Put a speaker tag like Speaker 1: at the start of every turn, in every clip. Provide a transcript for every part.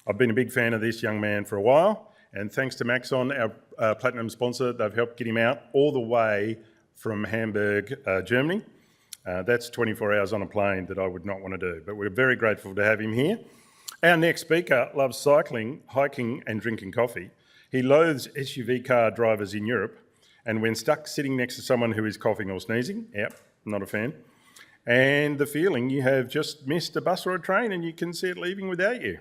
Speaker 1: I've been a big fan of this young man for a while, and thanks to Maxon, our platinum sponsor, they've helped get him out all the way from Hamburg, Germany. That's 24 hours on a plane that I would not want to do, but we're very grateful to have him here. Our next speaker loves cycling, hiking and drinking coffee. He loathes SUV car drivers in Europe, and when stuck sitting next to someone who is coughing or sneezing, not a fan, and the feeling you have just missed a bus or a train and you can see it leaving without you.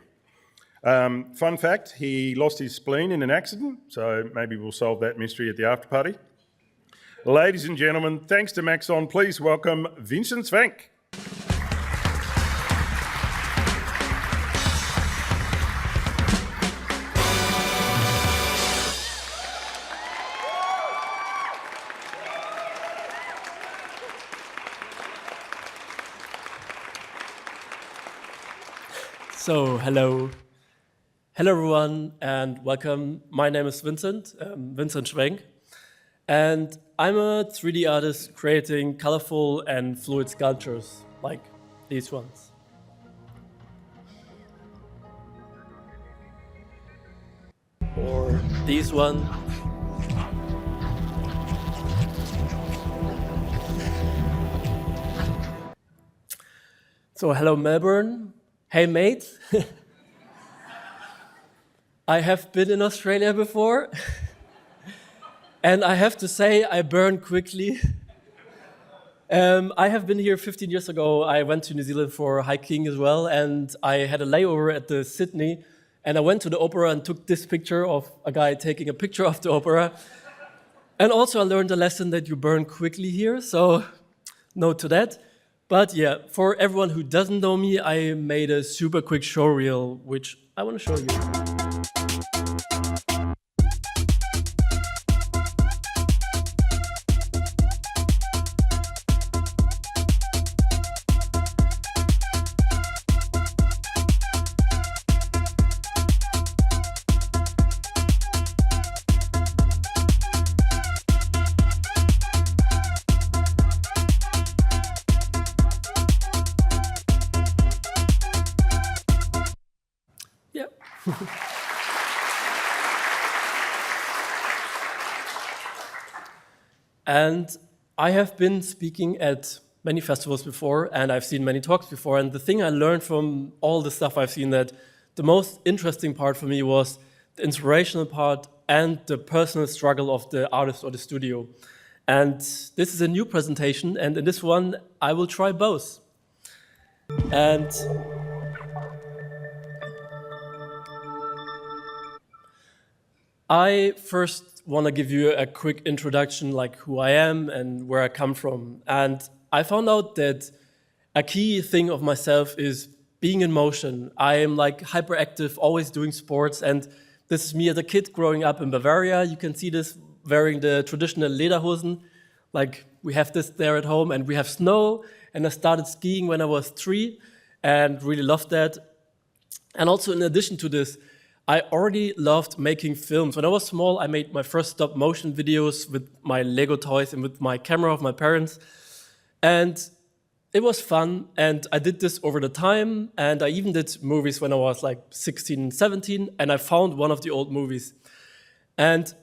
Speaker 1: Fun fact, he lost his spleen in an accident, so maybe we'll solve that mystery at the after party. Ladies and gentlemen, thanks to Maxon, please welcome VINCENT SCHWENK.
Speaker 2: So, hello everyone, and welcome. My name is Vincent Schwenk, and I'm a 3D artist creating colorful and fluid sculptures like these ones. Or these one. So, hello Melbourne. Hey mate, I have been in Australia before, and I have to say I burn quickly. I have been here 15 years ago. I went to New Zealand for hiking as well, and I had a layover at the Sydney, and I went to the opera and took this picture of a guy taking a picture of the opera. And also I learned a lesson that you burn quickly here, so note to that. But yeah, for everyone who doesn't know me, I made a super quick show reel, which I want to show you. Yeah. And I have been speaking at many festivals before, and I've seen many talks before, and the thing I learned from all the stuff I've seen, that the most interesting part for me was the inspirational part and the personal struggle of the artist or the studio. And this is a new presentation, and in this one I will try both. And I first want to give you a quick introduction, like who I am and where I come from. And I found out that a key thing of myself is being in motion. I am like hyperactive, always doing sports. And this is me as a kid growing up in Bavaria. You can see this wearing the traditional Lederhosen. Like we have this there at home, and we have snow. And I started skiing when I was 3 and really loved that. And also in addition to this, I already loved making films. When I was small, I made my first stop motion videos with my Lego toys and with my camera of my parents. And it was fun, and I did this over the time, and I even did movies when I was like 16, 17, and I found one of the old movies. And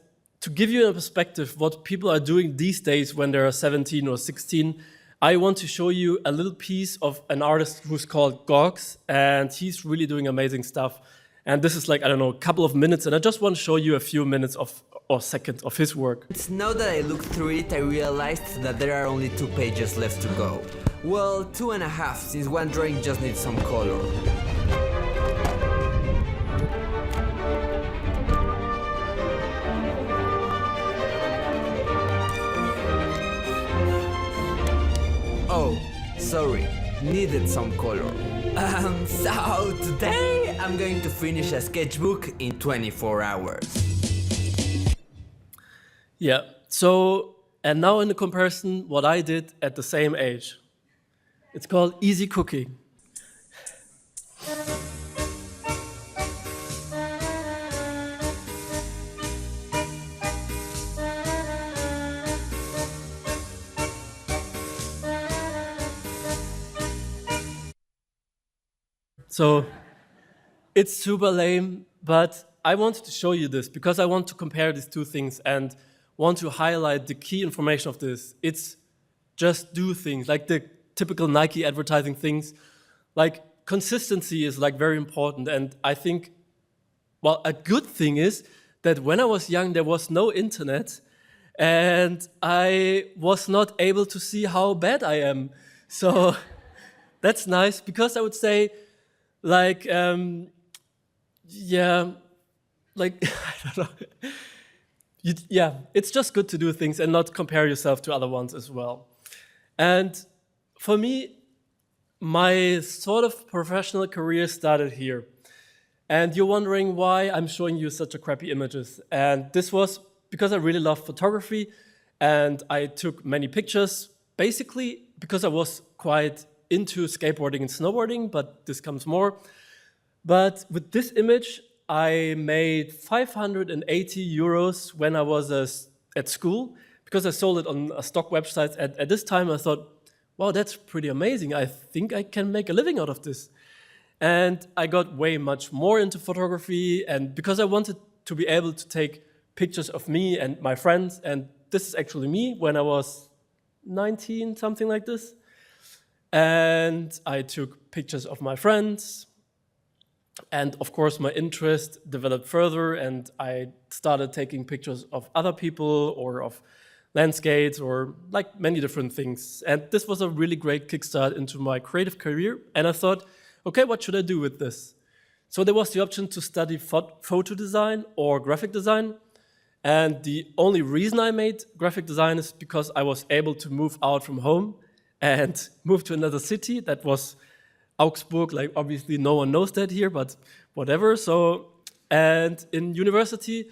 Speaker 2: to give you a perspective what people are doing these days when they're 17 or 16, I want to show you a little piece of an artist who's called Gogs, and he's really doing amazing stuff. And this is like, I don't know, a couple of minutes, and I just want to show you a few minutes or seconds of his work.
Speaker 3: It's now that I looked through it, I realized that there are only 2 pages left to go. Well, 2.5, since one drawing just needs some color. Oh, sorry, needed some color. So today I'm going to finish a sketchbook in 24 hours.
Speaker 2: Yeah, so, and now in the comparison, what I did at the same age. It's called easy cooking. So it's super lame, but I wanted to show you this because I want to compare these two things and want to highlight the key information of this. It's just do things, like the typical Nike advertising things. Like consistency is like very important, and I think, well, a good thing is that when I was young, there was no internet, and I was not able to see how bad I am. So that's nice, because I would say, like, yeah, like, I don't know. Yeah, it's just good to do things and not compare yourself to other ones as well. And for me, my sort of professional career started here. And you're wondering why I'm showing you such a crappy images. And this was because I really love photography, and I took many pictures, basically because I was quite into skateboarding and snowboarding, but this comes more. But with this image, I made 580 euros when I was at school, because I sold it on a stock website. At this time, I thought, wow, that's pretty amazing. I think I can make a living out of this. And I got way much more into photography, and because I wanted to be able to take pictures of me and my friends, and this is actually me when I was 19, something like this. And I took pictures of my friends, and of course my interest developed further, and I started taking pictures of other people or of landscapes or like many different things. And this was a really great kickstart into my creative career, and I thought, okay, what should I do with this? So there was the option to study photo design or graphic design. And the only reason I made graphic design is because I was able to move out from home and move to another city. That was Augsburg. Like, obviously no one knows that here, but whatever. So, and in university,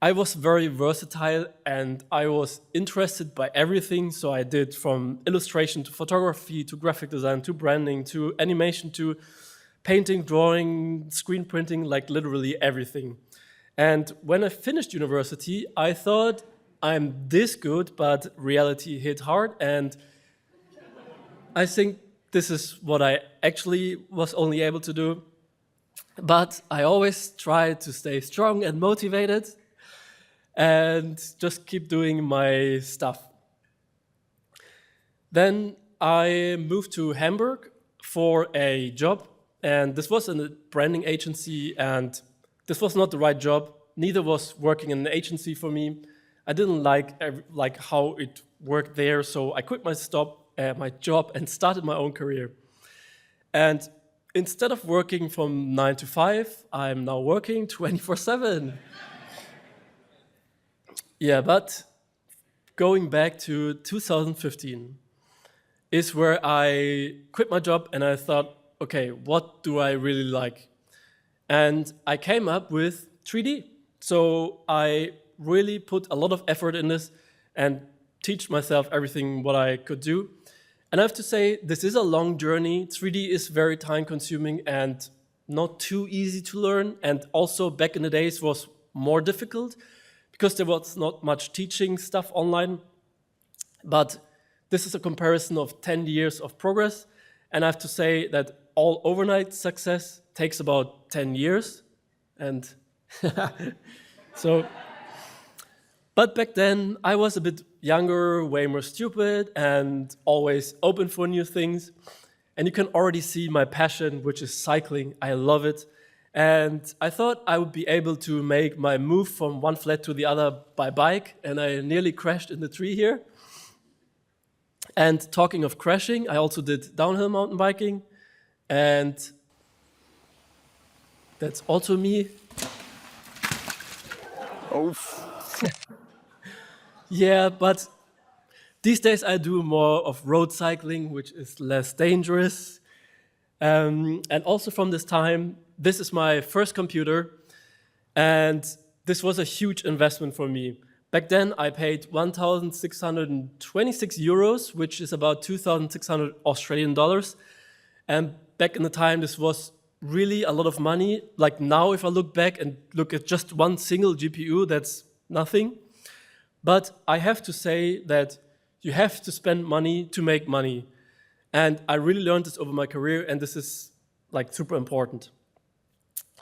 Speaker 2: I was very versatile and I was interested by everything. So I did from illustration to photography to graphic design to branding to animation to painting, drawing, screen printing, like literally everything. And when I finished university, I thought I'm this good, but reality hit hard. And I think this is what I actually was only able to do. But I always tried to stay strong and motivated and just keep doing my stuff. Then I moved to Hamburg for a job, and this was in a branding agency, and this was not the right job. Neither was working in an agency for me. I didn't like how it worked there, so I quit my job and started my own career. And instead of working from 9 to 5, I'm now working 24/7. Yeah, but going back to 2015 is where I quit my job and I thought, okay, what do I really like? And I came up with 3D. So I really put a lot of effort in this and teach myself everything what I could do. And I have to say, this is a long journey. 3D is very time consuming and not too easy to learn. And also back in the days was more difficult because there was not much teaching stuff online. But this is a comparison of 10 years of progress. And I have to say that all overnight success takes about 10 years. And so, but back then I was a bit younger, way more stupid, and always open for new things. And you can already see my passion, which is cycling. I love it. And I thought I would be able to make my move from one flat to the other by bike, and I nearly crashed in the tree here. And talking of crashing, I also did downhill mountain biking, and that's also me.
Speaker 4: Oh.
Speaker 2: Yeah, but these days I do more of road cycling, which is less dangerous. And also from this time, this is my first computer, and this was a huge investment for me. Back then I paid 1,626 euros, which is about 2,600 Australian dollars. And back in the time, this was really a lot of money. Like now, if I look back and look at just one single GPU, that's nothing. But I have to say that you have to spend money to make money. And I really learned this over my career, and this is like super important.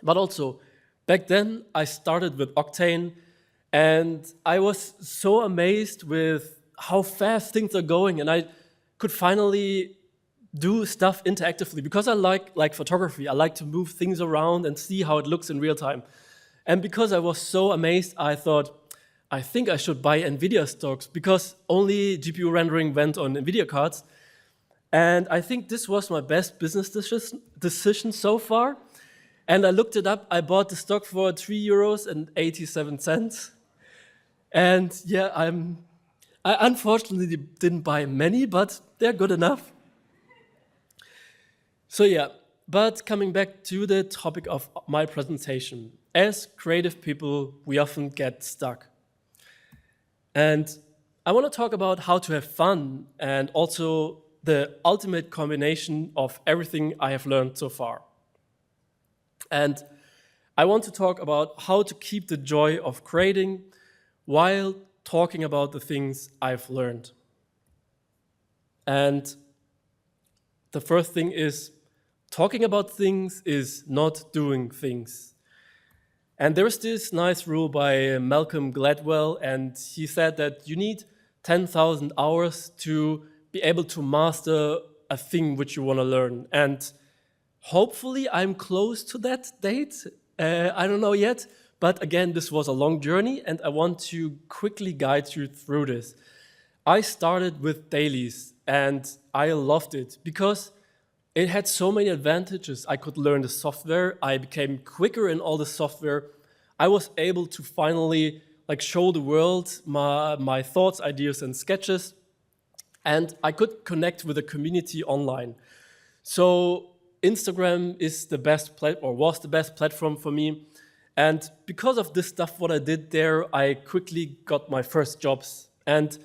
Speaker 2: But also, back then, I started with Octane, and I was so amazed with how fast things are going, and I could finally do stuff interactively because I like photography. I like to move things around and see how it looks in real time. And because I was so amazed, I thought, I think I should buy NVIDIA stocks because only GPU rendering went on NVIDIA cards. And I think this was my best business decision so far. And I looked it up. I bought the stock for €3.87. And yeah, I unfortunately didn't buy many, but they're good enough. So yeah, but coming back to the topic of my presentation. As creative people, we often get stuck. And I want to talk about how to have fun and also the ultimate combination of everything I have learned so far. And I want to talk about how to keep the joy of creating while talking about the things I've learned. And the first thing is, talking about things is not doing things. And there's this nice rule by Malcolm Gladwell, and he said that you need 10,000 hours to be able to master a thing which you want to learn. And hopefully I'm close to that date. I don't know yet, but again, this was a long journey, and I want to quickly guide you through this. I started with dailies, and I loved it because it had so many advantages. I could learn the software. I became quicker in all the software. I was able to finally show the world my thoughts, ideas, and sketches. And I could connect with the community online. So Instagram is the best was the best platform for me. And because of this stuff, what I did there, I quickly got my first jobs. And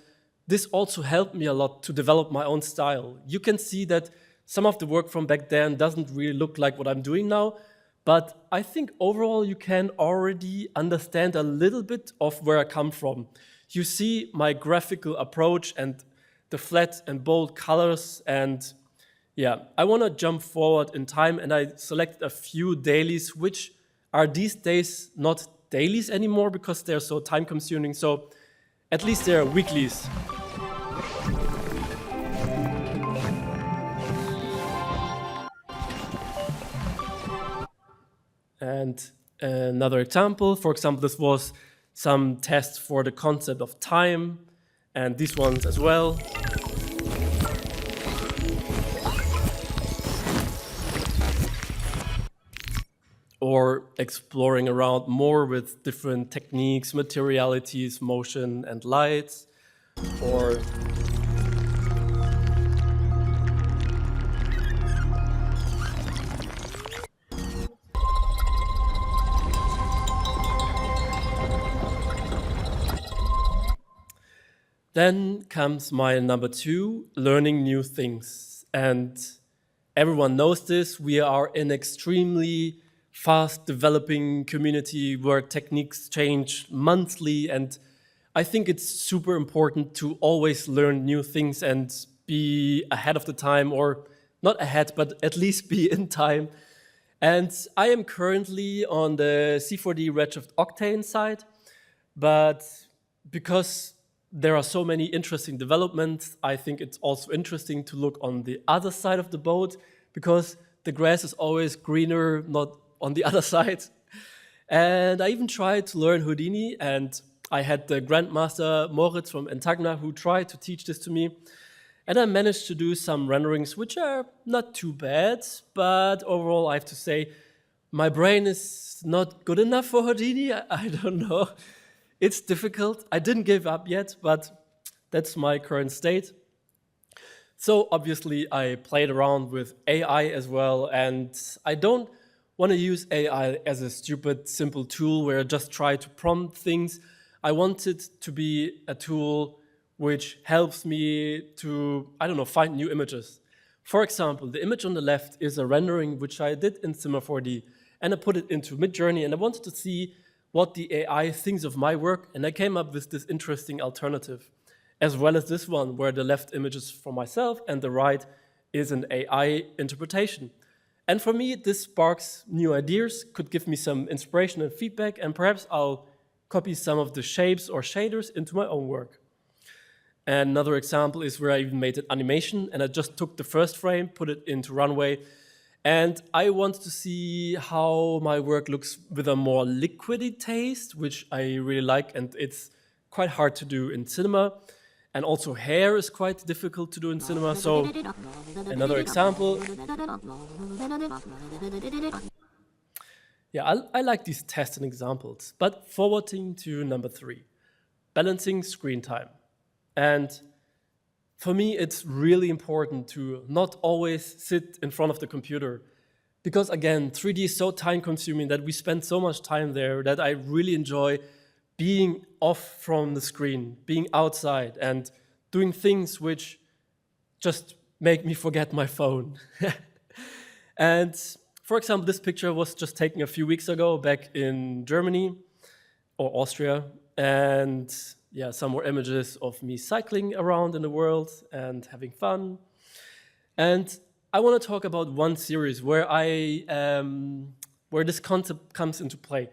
Speaker 2: this also helped me a lot to develop my own style. You can see that some of the work from back then doesn't really look like what I'm doing now, but I think overall you can already understand a little bit of where I come from. You see my graphical approach and the flat and bold colors, and yeah, I want to jump forward in time, and I selected a few dailies which are these days not dailies anymore because they're so time consuming, so at least they're weeklies. And another example, for example, this was some tests for the concept of time, and these ones as well. Or exploring around more with different techniques, materialities, motion, and lights. Or then comes my number 2, learning new things. And everyone knows this. We are an extremely fast developing community where techniques change monthly. And I think it's super important to always learn new things and be ahead of the time, or not ahead, but at least be in time. And I am currently on the C4D Redshift Octane side, but because there are so many interesting developments, I think it's also interesting to look on the other side of the boat, because the grass is always greener, not on the other side. And I even tried to learn Houdini, and I had the Grandmaster Moritz from Entagna who tried to teach this to me. And I managed to do some renderings which are not too bad, but overall I have to say my brain is not good enough for Houdini. I don't know. It's difficult. I didn't give up yet, but that's my current state. So obviously I played around with AI as well, and I don't want to use AI as a stupid, simple tool where I just try to prompt things. I want it to be a tool which helps me to, find new images. For example, the image on the left is a rendering which I did in Cinema 4D, and I put it into Midjourney, and I wanted to see what the AI thinks of my work, and I came up with this interesting alternative, as well as this one, where the left image is for myself and the right is an AI interpretation. And for me, this sparks new ideas, could give me some inspiration and feedback, and perhaps I'll copy some of the shapes or shaders into my own work. And another example is where I even made an animation, and I just took the first frame, put it into Runway, and I wanted to see how my work looks with a more liquidy taste, which I really like, and it's quite hard to do in cinema. And also hair is quite difficult to do in cinema, so another example. Yeah, I like these tests and examples, but forwarding to number 3, balancing screen time. And for me, it's really important to not always sit in front of the computer, because again, 3D is so time-consuming that we spend so much time there that I really enjoy being off from the screen, being outside, and doing things which just make me forget my phone. And for example, this picture was just taken a few weeks ago back in Germany or Austria, and yeah, some more images of me cycling around in the world and having fun. And I want to talk about one series where where this concept comes into play.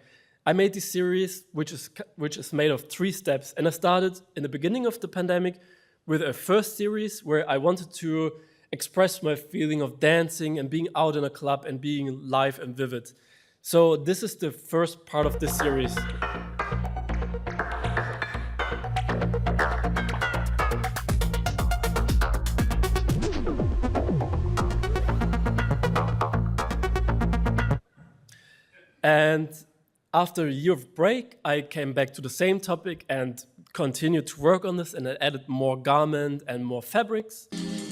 Speaker 2: I made this series, which is made of 3 steps, and I started in the beginning of the pandemic with a first series where I wanted to express my feeling of dancing and being out in a club and being live and vivid. So this is the first part of this series. And after a year of break, I came back to the same topic and continued to work on this, and I added more garment and more fabrics.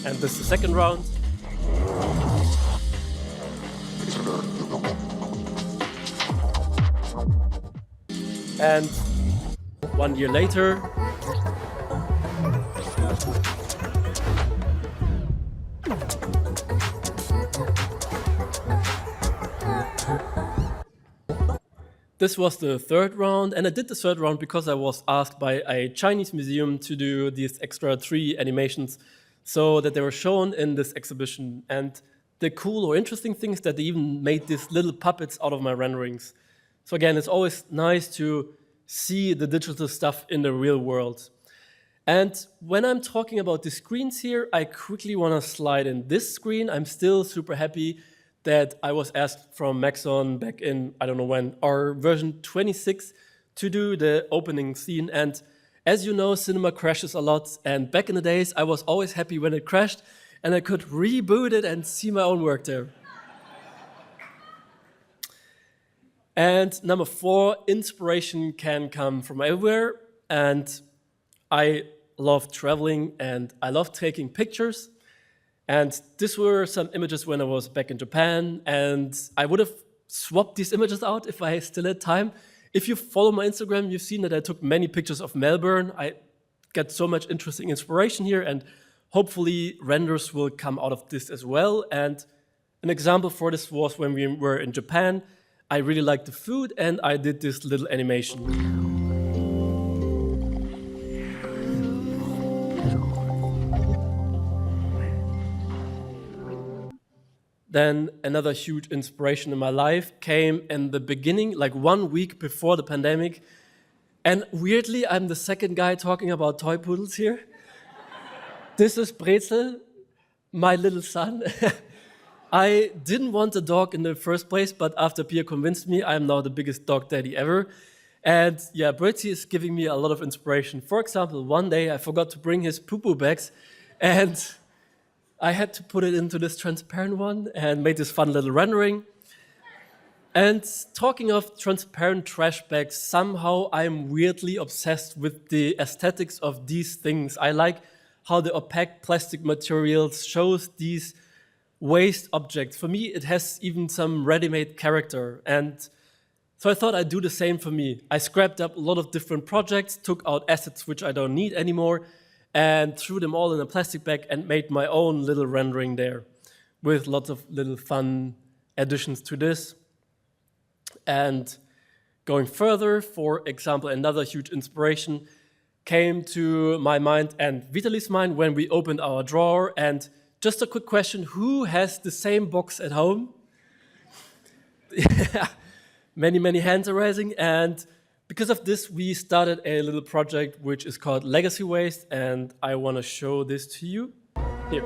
Speaker 2: And this is the second round. And 1 year later, this was the third round, and I did the third round because I was asked by a Chinese museum to do these extra 3 animations so that they were shown in this exhibition. And the cool or interesting thing is that they even made these little puppets out of my renderings. So again, it's always nice to see the digital stuff in the real world. And when I'm talking about the screens here, I quickly want to slide in this screen. I'm still super happy that I was asked from Maxon back in, I don't know when, our version 26 to do the opening scene. And as you know, cinema crashes a lot. And back in the days, I was always happy when it crashed and I could reboot it and see my own work there. And number 4, inspiration can come from everywhere. And I love traveling and I love taking pictures. And these were some images when I was back in Japan, and I would have swapped these images out if I still had time. If you follow my Instagram, you've seen that I took many pictures of Melbourne. I get so much interesting inspiration here, and hopefully renders will come out of this as well. And an example for this was when we were in Japan. I really liked the food, and I did this little animation. Then another huge inspiration in my life came in the beginning, like 1 week before the pandemic. And weirdly, I'm the second guy talking about toy poodles here. This is Brezel, my little son. I didn't want a dog in the first place, but after Pierre convinced me, I'm now the biggest dog daddy ever. And yeah, Brezel is giving me a lot of inspiration. For example, one day I forgot to bring his poo-poo bags, and I had to put it into this transparent one and made this fun little rendering. And talking of transparent trash bags, somehow I'm weirdly obsessed with the aesthetics of these things. I like how the opaque plastic materials shows these waste objects. For me, it has even some ready-made character. And so I thought I'd do the same for me. I scrapped up a lot of different projects, took out assets which I don't need anymore, and threw them all in a plastic bag and made my own little rendering there with lots of little fun additions to this. And going further, for example, another huge inspiration came to my mind and Vitaly's mind when we opened our drawer. And just a quick question, who has the same box at home? many hands are raising. And because of this, we started a little project which is called Legacy Waste, and I want to show this to you here.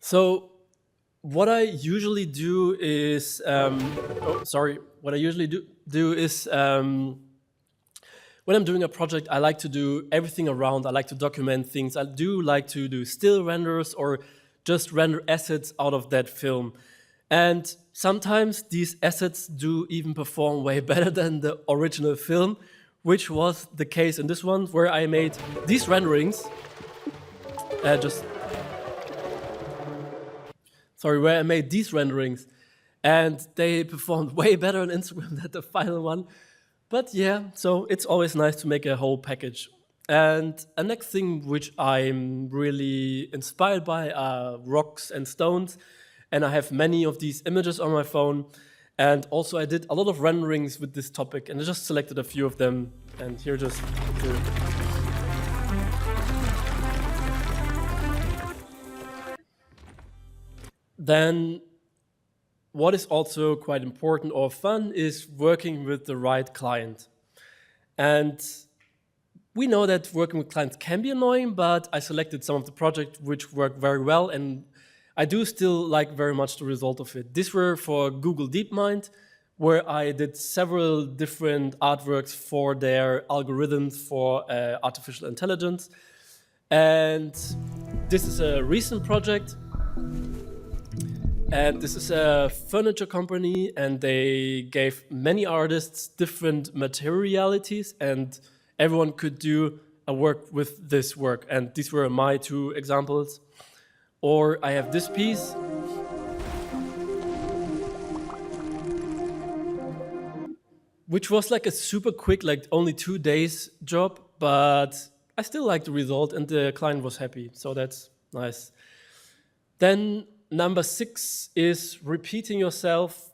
Speaker 2: So what I usually do is, what I usually do is, when I'm doing a project, I like to do everything around. I like to document things. I do like to do still renders or just render assets out of that film. And sometimes these assets do even perform way better than the original film, which was the case in this one, where I made these renderings. Where I made these renderings, and they performed way better on Instagram than the final one. But yeah, so it's always nice to make a whole package. And a next thing which I'm really inspired by are rocks and stones. And I have many of these images on my phone. And also I did a lot of renderings with this topic, and I just selected a few of them. And here just two. Then what is also quite important or fun is working with the right client. And we know that working with clients can be annoying, but I selected some of the projects which work very well, and I do still like very much the result of it. These were for Google DeepMind, where I did several different artworks for their algorithms for artificial intelligence. And this is a recent project. And this is a furniture company, and they gave many artists different materialities, and everyone could do a work with this work. And these were my two examples. Or I have this piece. Which was like a super quick, like only 2 days job, but I still liked the result and the client was happy. So that's nice. Then number 6 is repeating yourself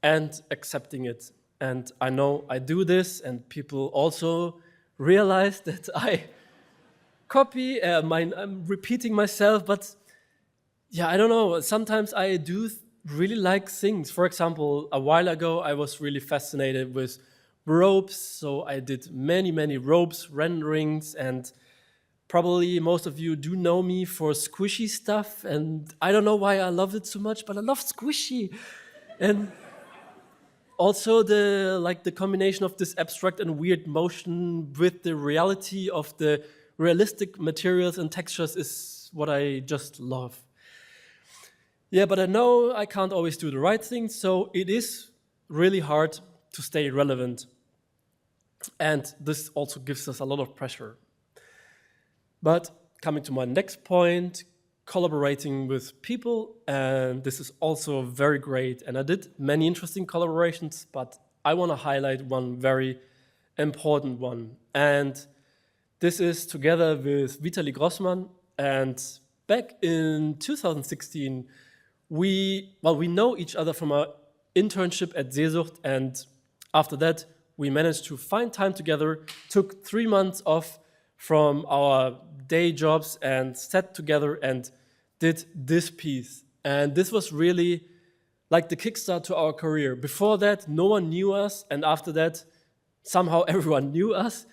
Speaker 2: and accepting it. And I know I do this, and people also realize that I copy, I'm repeating myself, but yeah, I don't know. Sometimes I do really like things. For example, a while ago, I was really fascinated with ropes. So I did many ropes renderings, and probably most of you do know me for squishy stuff, and I don't know why I love it so much, but I love squishy. And also the combination of this abstract and weird motion with the reality of the realistic materials and textures is what I just love. Yeah, but I know I can't always do the right thing, so it is really hard to stay relevant. And this also gives us a lot of pressure. But coming to my next point, collaborating with people, and this is also very great. And I did many interesting collaborations, but I want to highlight one very important one. And this is together with Vitali Grossman. And back in 2016, we know each other from our internship at Seesucht, and after that, we managed to find time together, took 3 months off from our day jobs and sat together and did this piece. And this was really like the kickstart to our career. Before that, no one knew us, and after that, somehow everyone knew us.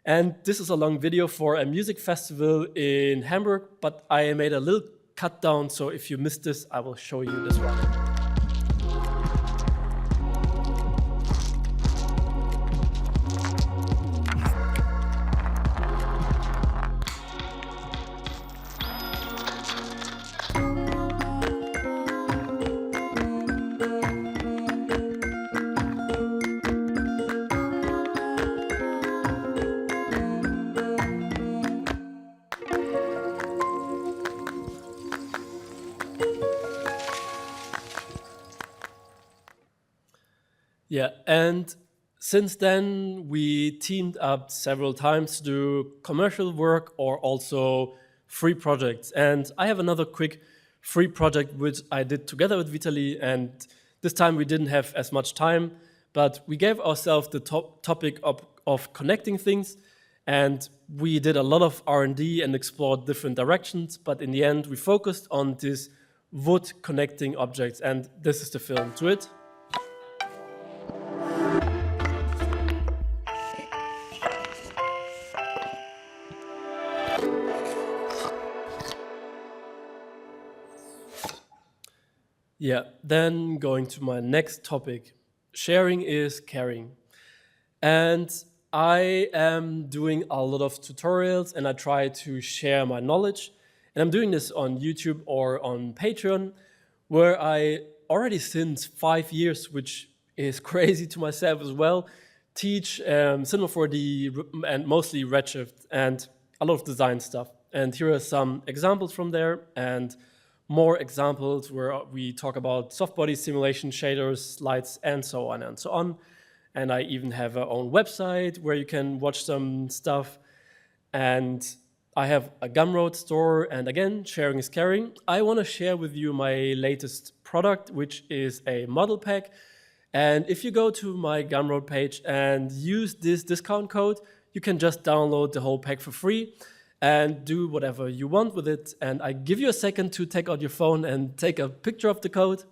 Speaker 2: And this is a long video for a music festival in Hamburg, but I made a little cut down, so if you missed this, I will show you this one. Yeah, and since then we teamed up several times to do commercial work or also free projects. And I have another quick free project which I did together with Vitaly, and this time we didn't have as much time, but we gave ourselves the topic of connecting things, and we did a lot of R&D and explored different directions, but in the end we focused on this wood connecting objects, and this is the film to it. Yeah, then going to my next topic. Sharing is caring. And I am doing a lot of tutorials and I try to share my knowledge. And I'm doing this on YouTube or on Patreon, where I already since 5 years, which is crazy to myself as well, teach Cinema 4D and mostly Redshift and a lot of design stuff. And here are some examples from there and more examples where we talk about soft body simulation, shaders, lights, and so on and so on. And I even have our own website where you can watch some stuff. And I have a Gumroad store, and again, sharing is caring. I want to share with you my latest product, which is a model pack. And if you go to my Gumroad page and use this discount code, you can just download the whole pack for free and do whatever you want with it. And I give you a second to take out your phone and take a picture of the code.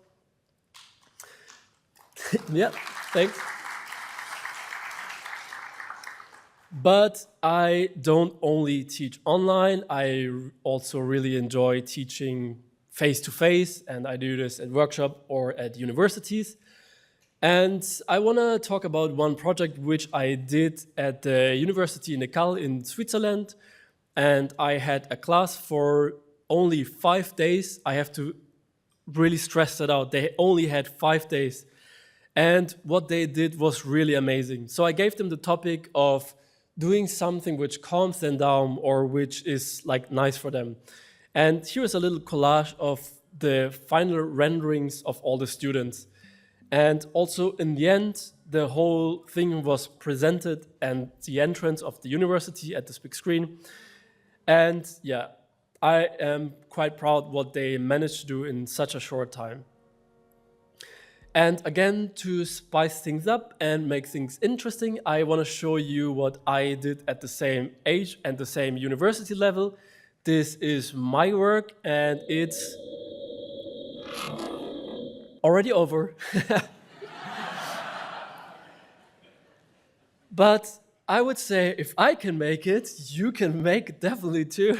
Speaker 2: Yeah, thanks. But I don't only teach online, I also really enjoy teaching face-to-face, and I do this at workshop or at universities. And I want to talk about one project which I did at the University in Neckar in Switzerland. And I had a class for only 5 days. I have to really stress that out. They only had 5 days. And what they did was really amazing. So I gave them the topic of doing something which calms them down or which is like nice for them. And here's a little collage of the final renderings of all the students. And also in the end, the whole thing was presented at the entrance of the university at this big screen. And yeah, I am quite proud what they managed to do in such a short time. And again, to spice things up and make things interesting, I want to show you what I did at the same age and the same university level. This is my work and it's already over. But I would say if I can make it, you can make it definitely too.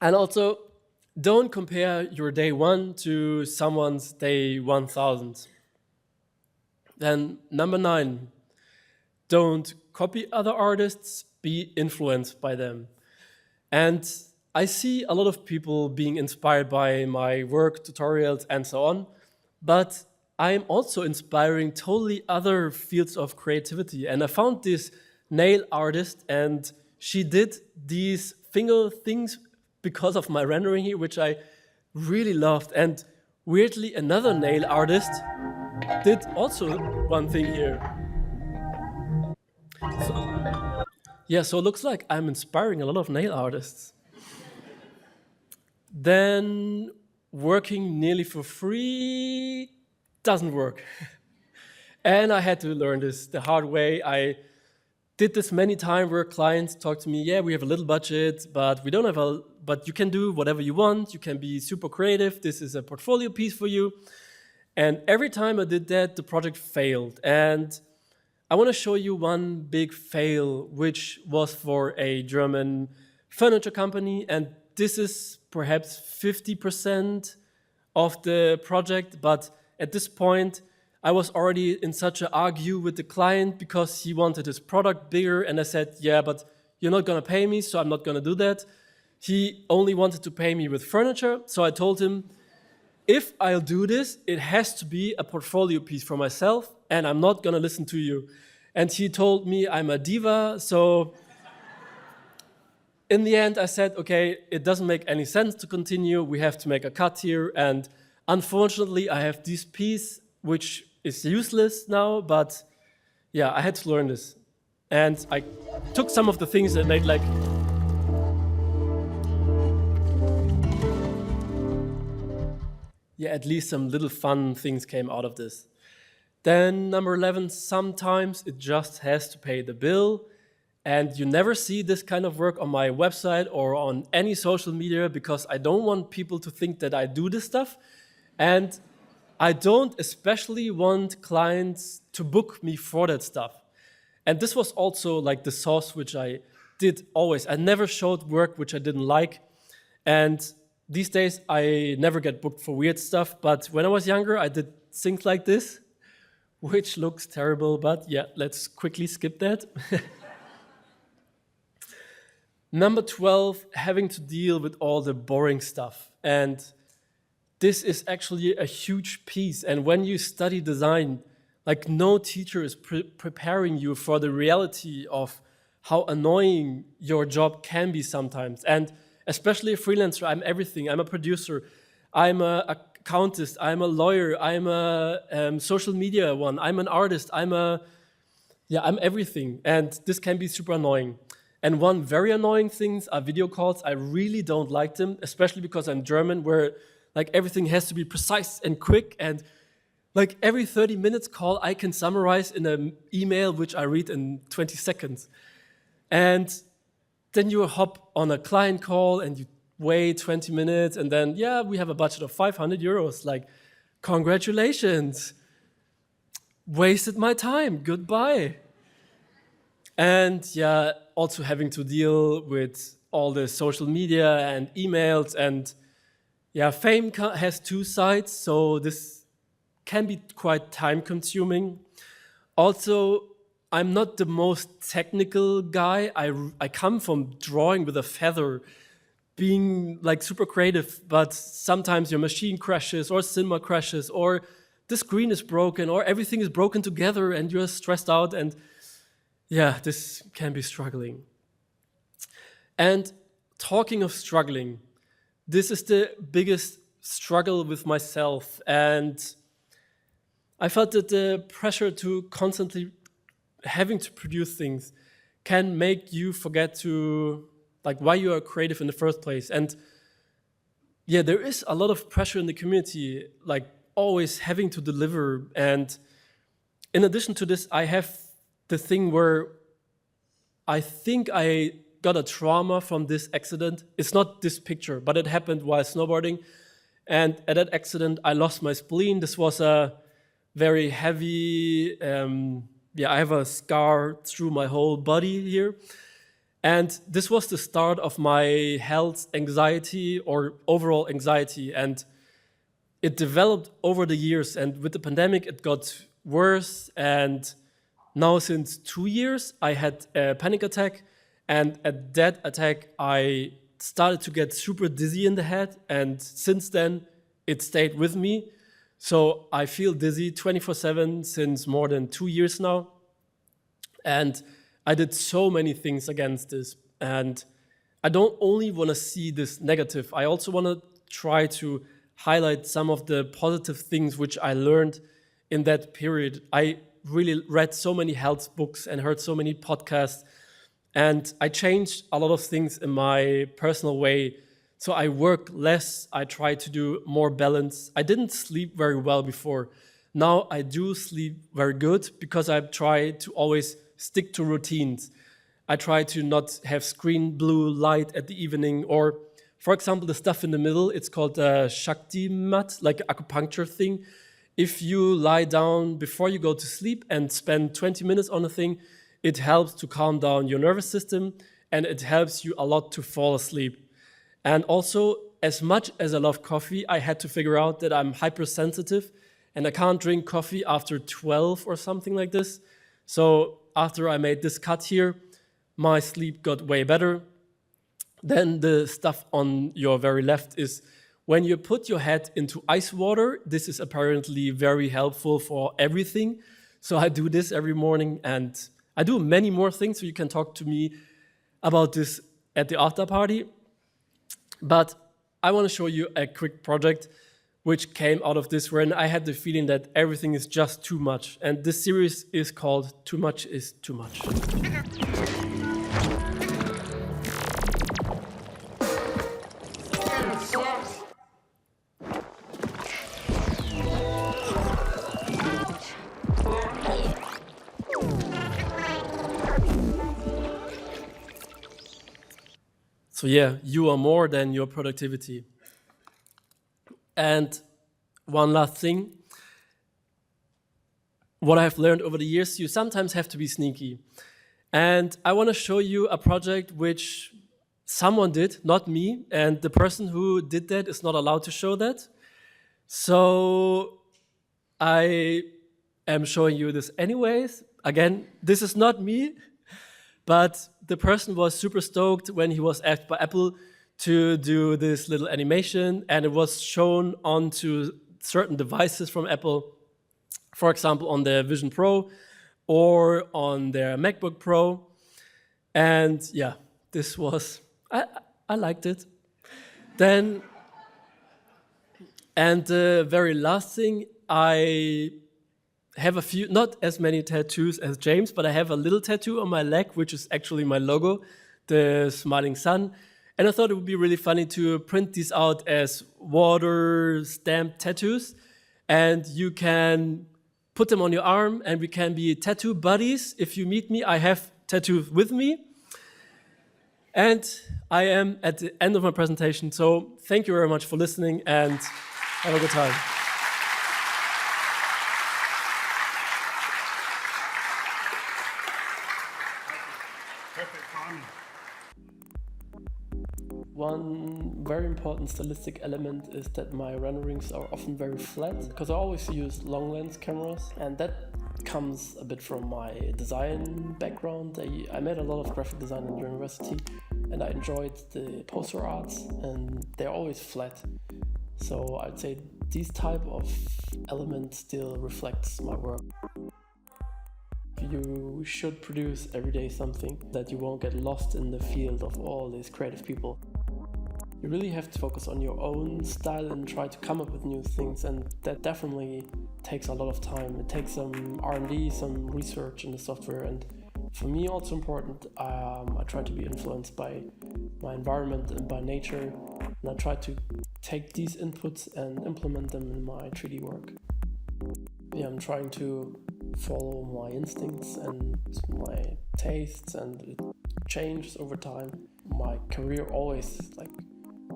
Speaker 2: And also, don't compare your day 1 to someone's day 1000. Then number 9, don't copy other artists, be influenced by them. And I see a lot of people being inspired by my work, tutorials, and so on, but I'm also inspiring totally other fields of creativity. And I found this nail artist, and she did these finger things because of my rendering here, which I really loved. And weirdly, another nail artist did also one thing here. So it looks like I'm inspiring a lot of nail artists. Then working nearly for free doesn't work. And I had to learn this the hard way. I did this many times where clients talk to me, yeah, we have a little budget, but we don't have but you can do whatever you want. You can be super creative. This is a portfolio piece for you. And every time I did that, the project failed. And I want to show you one big fail, which was for a German furniture company. And this is perhaps 50% of the project, but at this point, I was already in such an argue with the client because he wanted his product bigger, and I said, yeah, but you're not gonna pay me, so I'm not gonna do that. He only wanted to pay me with furniture, so I told him, if I'll do this, it has to be a portfolio piece for myself, and I'm not gonna listen to you. And he told me I'm a diva, so in the end, I said, okay, it doesn't make any sense to continue, we have to make a cut here, and unfortunately, I have this piece which is useless now, but yeah, I had to learn this. And I took some of the things that made like, yeah, at least some little fun things came out of this. Then number 11, sometimes it just has to pay the bill. And you never see this kind of work on my website or on any social media because I don't want people to think that I do this stuff. And I don't especially want clients to book me for that stuff. And this was also like the source which I did always. I never showed work which I didn't like. And these days I never get booked for weird stuff. But when I was younger, I did things like this, which looks terrible. But yeah, let's quickly skip that. Number 12, having to deal with all the boring stuff. And this is actually a huge piece. And when you study design, like no teacher is preparing you for the reality of how annoying your job can be sometimes. And especially a freelancer, I'm everything. I'm a producer, I'm an accountist, I'm a lawyer, I'm a social media one, I'm an artist, I'm everything. And this can be super annoying. And one very annoying thing are video calls. I really don't like them, especially because I'm German, where like everything has to be precise and quick. And like every 30 minutes call, I can summarize in an email, which I read in 20 seconds. And then you hop on a client call and you wait 20 minutes. And then, yeah, we have a budget of 500 euros. Like, congratulations. Wasted my time. Goodbye. And yeah, also having to deal with all the social media and emails, and yeah, fame has two sides, so this can be quite time consuming. Also, I'm not the most technical guy. I come from drawing with a feather, being like super creative, but sometimes your machine crashes or cinema crashes or the screen is broken or everything is broken together and you're stressed out, and yeah, this can be struggling. And talking of struggling, this is the biggest struggle with myself. And I felt that the pressure to constantly having to produce things can make you forget to, like, why you are creative in the first place. And yeah, there is a lot of pressure in the community, like always having to deliver. And in addition to this, I have the thing where I think I got a trauma from this accident. It's not this picture, but it happened while snowboarding. And at that accident, I lost my spleen. This was a very heavy, I have a scar through my whole body here. And this was the start of my health anxiety or overall anxiety. And it developed over the years. And with the pandemic, it got worse. And now, since 2 years, I had a panic attack, and at that attack, I started to get super dizzy in the head, and since then, it stayed with me. So I feel dizzy 24/7 since more than 2 years now, and I did so many things against this, and I don't only want to see this negative, I also want to try to highlight some of the positive things which I learned in that period. I really read so many health books and heard so many podcasts, and I changed a lot of things in my personal way. So I work less, I try to do more balance. I didn't sleep very well before. Now I do sleep very good because I try to always stick to routines. I try to not have screen blue light at the evening, or for example, the stuff in the middle, it's called a Shakti mat, like acupuncture thing. If you lie down before you go to sleep and spend 20 minutes on a thing, it helps to calm down your nervous system, and it helps you a lot to fall asleep. And also, as much as I love coffee, I had to figure out that I'm hypersensitive and I can't drink coffee after 12 or something like this. So after I made this cut here, my sleep got way better. Then the stuff on your very left is when you put your head into ice water. This is apparently very helpful for everything. So I do this every morning, and I do many more things, so you can talk to me about this at the after party. But I want to show you a quick project which came out of this, when I had the feeling that everything is just too much. And this series is called Too Much is Too Much. So yeah, you are more than your productivity. And one last thing, what I've learned over the years, you sometimes have to be sneaky. And I want to show you a project which someone did, not me, and the person who did that is not allowed to show that. So I am showing you this anyways. Again, this is not me, but the person was super stoked when he was asked by Apple to do this little animation, and it was shown onto certain devices from Apple, for example, on their Vision Pro or on their MacBook Pro. And yeah, this was, I liked it. Then, and the very last thing, I have a few, not as many tattoos as James, but I have a little tattoo on my leg, which is actually my logo, the smiling sun. And I thought it would be really funny to print these out as water stamped tattoos. And you can put them on your arm and we can be tattoo buddies. If you meet me, I have tattoos with me. And I am at the end of my presentation. So thank you very much for listening and have a good time. One very important stylistic element is that my renderings are often very flat, because I always use long lens cameras, and that comes a bit from my design background. I made a lot of graphic design in university, and I enjoyed the poster arts, and they're always flat. So I'd say these type of elements still reflects my work. You should produce every day something that you won't get lost in the field of all these creative people. You really have to focus on your own style and try to come up with new things, and that definitely takes a lot of time. It takes some R&D, some research in the software, and for me also important, I try to be influenced by my environment and by nature, and I try to take these inputs and implement them in my 3D work. Yeah, I'm trying to follow my instincts and my tastes, and it changes over time. My career always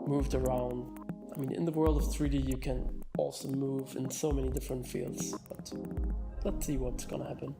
Speaker 2: moved around. I mean, in the world of 3D you can also move in so many different fields, but let's see what's gonna happen.